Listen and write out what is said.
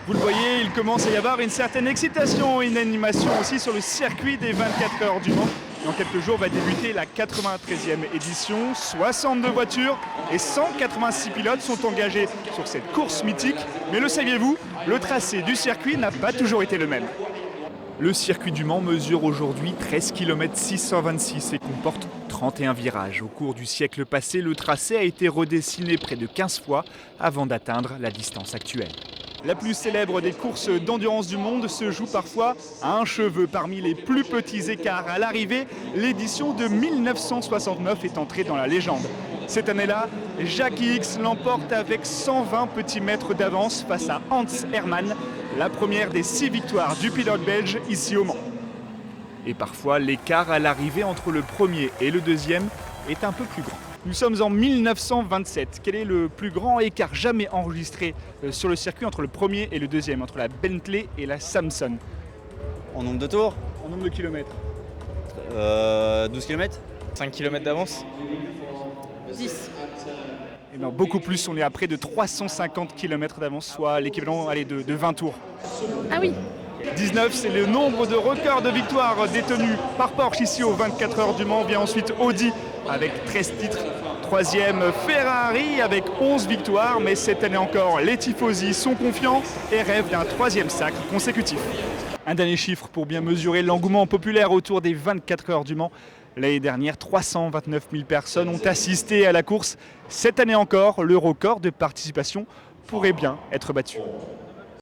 Vous le voyez, il commence à y avoir une certaine excitation, une animation aussi sur le circuit des 24 heures du Mans. Dans quelques jours va débuter la 93e édition. 62 voitures et 186 pilotes sont engagés sur cette course mythique. Mais le saviez-vous, le tracé du circuit n'a pas toujours été le même. Le circuit du Mans mesure aujourd'hui 13 km 626 et comporte 31 virages. Au cours du siècle passé, le tracé a été redessiné près de 15 fois avant d'atteindre la distance actuelle. La plus célèbre des courses d'endurance du monde se joue parfois à un cheveu. Parmi les plus petits écarts à l'arrivée, l'édition de 1969 est entrée dans la légende. Cette année-là, Jackie X l'emporte avec 120 petits mètres d'avance face à Hans Herrmann, la première des 6 victoires du pilote belge ici au Mans. Et parfois, l'écart à l'arrivée entre le premier et le deuxième est un peu plus grand. Nous sommes en 1927. Quel est le plus grand écart jamais enregistré sur le circuit entre le premier et le deuxième, entre la Bentley et la Samson? En nombre de tours, En nombre de kilomètres? 12 km. 5 km d'avance. 10. Eh bien, beaucoup plus, on est à près de 350 km d'avance, soit l'équivalent de 20 tours. Ah oui. 19, c'est le nombre de records de victoires détenus par Porsche ici aux 24 heures du Mans. Vient ensuite Audi avec 13 titres. Troisième, Ferrari avec 11 victoires. Mais cette année encore, les tifosi sont confiants et rêvent d'un troisième sacre consécutif. Un dernier chiffre pour bien mesurer l'engouement populaire autour des 24 heures du Mans. L'année dernière, 329 000 personnes ont assisté à la course. Cette année encore, le record de participation pourrait bien être battu.